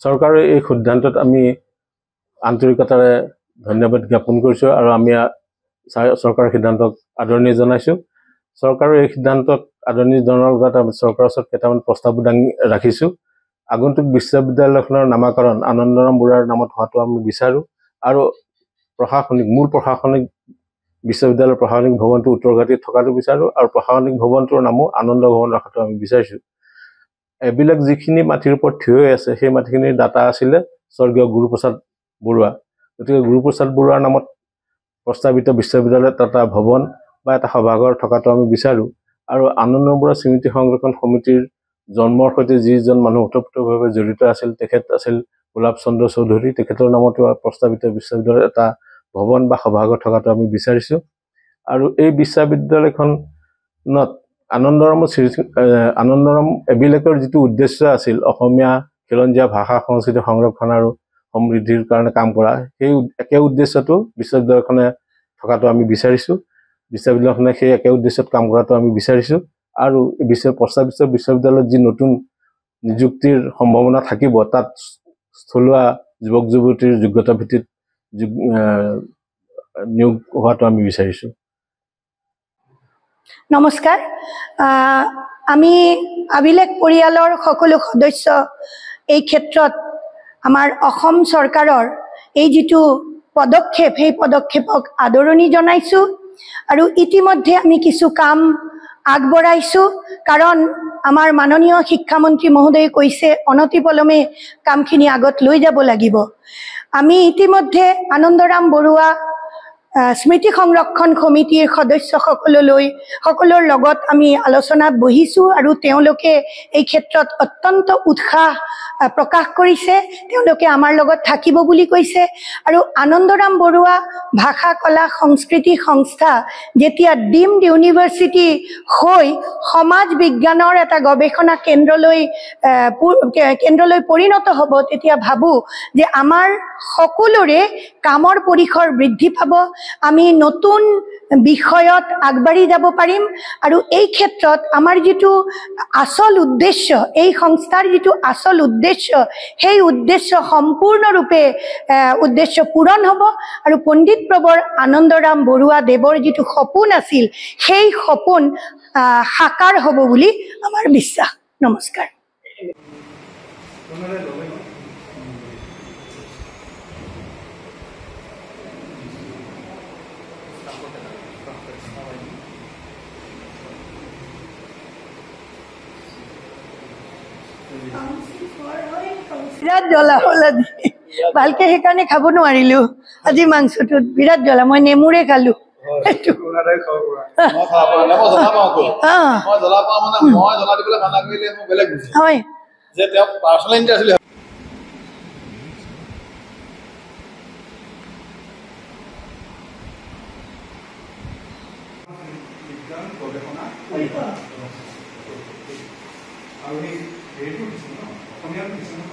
চৰকাৰৰ এই সিদ্ধান্তত আমি আন্তৰিকতাৰে ধন্যবাদ জ্ঞাপন কৰিছোঁ আৰু আমি চৰকাৰৰ সিদ্ধান্তক আদৰণি জনাইছোঁ। চৰকাৰৰ এই সিদ্ধান্তক আদৰণি জনোৱাৰ লগতে আমি চৰকাৰৰ ওচৰত কেইটামান প্ৰস্তাৱো দাঙি ৰাখিছোঁ। আগন্তুক বিশ্ববিদ্যালয়খনৰ নামাকৰণ আনন্দৰাম বৰুৱাৰ নামত হোৱাটো আমি বিচাৰোঁ আৰু মূল প্ৰশাসনিক বিশ্ববিদ্যালয়ৰ প্ৰশাসনিক ভৱনটো উত্তৰগুৱাহাটীত থকাটো বিচাৰোঁ আৰু প্ৰশাসনিক ভৱনটোৰ নামো আনন্দ ভৱন ৰখাটো আমি বিচাৰিছোঁ। এইবিলাক যিখিনি মাটিৰ ওপৰত থিয় হৈ আছে সেই মাটিখিনিৰ দাতা আছিলে স্বৰ্গীয় গুৰুপ্ৰসাদ বৰুৱা। গতিকে গুৰুপ্ৰসাদ বৰুৱাৰ নামত প্ৰস্তাৱিত বিশ্ববিদ্যালয়ত এটা ভৱন বা এটা সভাঘৰ থকাটো আমি বিচাৰোঁ আৰু আনন্দ বৰুৱা স্মৃতি সংৰক্ষণ সমিতিৰ জন্মৰ সৈতে যিজন মানুহ ওতপ্ৰোতভাৱে জড়িত আছিল তেখেত আছিল গোলাপ চন্দ্ৰ চৌধুৰী। তেখেতৰ নামতো প্ৰস্তাৱিত বিশ্ববিদ্যালয়ত এটা ভৱন বা সভাঘৰ থকাটো আমি বিচাৰিছোঁ আৰু এই বিশ্ববিদ্যালয়খনত আনন্দৰাম এবিলেকৰ যিটো উদ্দেশ্য আছিল অসমীয়া খিলঞ্জীয়া ভাষা সংস্কৃতি সংৰক্ষণ আৰু সমৃদ্ধিৰ কাৰণে কাম কৰা, সেই একে উদ্দেশ্যটো বিশ্ববিদ্যালয়খনে থকাটো আমি বিচাৰিছোঁ। বিশ্ববিদ্যালয়খনে সেই একে উদ্দেশ্যত কাম কৰাটো আমি বিচাৰিছোঁ আৰু প্ৰস্তাৱিত বিশ্ববিদ্যালয়ত যি নতুন নিযুক্তিৰ সম্ভাৱনা থাকিব তাত স্থলুৱা যুৱক যুৱতীৰ যোগ্যতা ভিত্তিত নিয়োগ হোৱাটো আমি বিচাৰিছোঁ। নমস্কাৰ। আমি আভিলেখ পৰিয়ালৰ সকলো সদস্য এই ক্ষেত্ৰত আমাৰ অসম চৰকাৰৰ এই যিটো পদক্ষেপ সেই পদক্ষেপক আদৰণি জনাইছোঁ আৰু ইতিমধ্যে আমি কিছু কাম আগবঢ়াইছোঁ কাৰণ আমাৰ মাননীয় শিক্ষামন্ত্ৰী মহোদয়ে কৈছে অনতিপলমে কামখিনি আগত লৈ যাব লাগিব। আমি ইতিমধ্যে আনন্দৰাম বৰুৱা স্মৃতি সংৰক্ষণ সমিতিৰ সকলৰ লগত আমি আলোচনাত বহিছোঁ আৰু তেওঁলোকে এই ক্ষেত্ৰত অত্যন্ত উৎসাহ প্ৰকাশ কৰিছে। তেওঁলোকে আমাৰ লগত থাকিব বুলি কৈছে আৰু আনন্দৰাম বৰুৱা ভাষা কলা সংস্কৃতি সংস্থা যেতিয়া ডিমড ইউনিভাৰ্চিটি হৈ সমাজ বিজ্ঞানৰ এটা গৱেষণা কেন্দ্ৰলৈ পৰিণত হ'ব তেতিয়া ভাবোঁ যে আমাৰ সকলোৰে কামৰ পৰিসৰ বৃদ্ধি পাব, আমি নতুন বিষয়ত আগবাঢ়ি যাব পাৰিম আৰু এই ক্ষেত্ৰত আমাৰ যিটো আচল উদ্দেশ্য, এই সংস্থাৰ যিটো আচল উদ্দেশ্য সেই উদ্দেশ্য সম্পূৰ্ণৰূপে উদ্দেশ্য পূৰণ হ'ব আৰু পণ্ডিত প্ৰবৰ আনন্দৰাম বৰুৱা দেৱৰ যিটো সপোন আছিল সেই সপোন সাকাৰ হ'ব বুলি আমাৰ বিশ্বাস। নমস্কাৰ। বিৰাট জ্বলা হ'ল আজি, ভালকে সেইকাৰণে খাব নোৱাৰিলো আজি। মাংসটোত বিৰাট জ্বলা, মই নেমুৰে খালো। হয় আৰু এই হেৰিটো দিছে ন অসমীয়াটো দিছে ন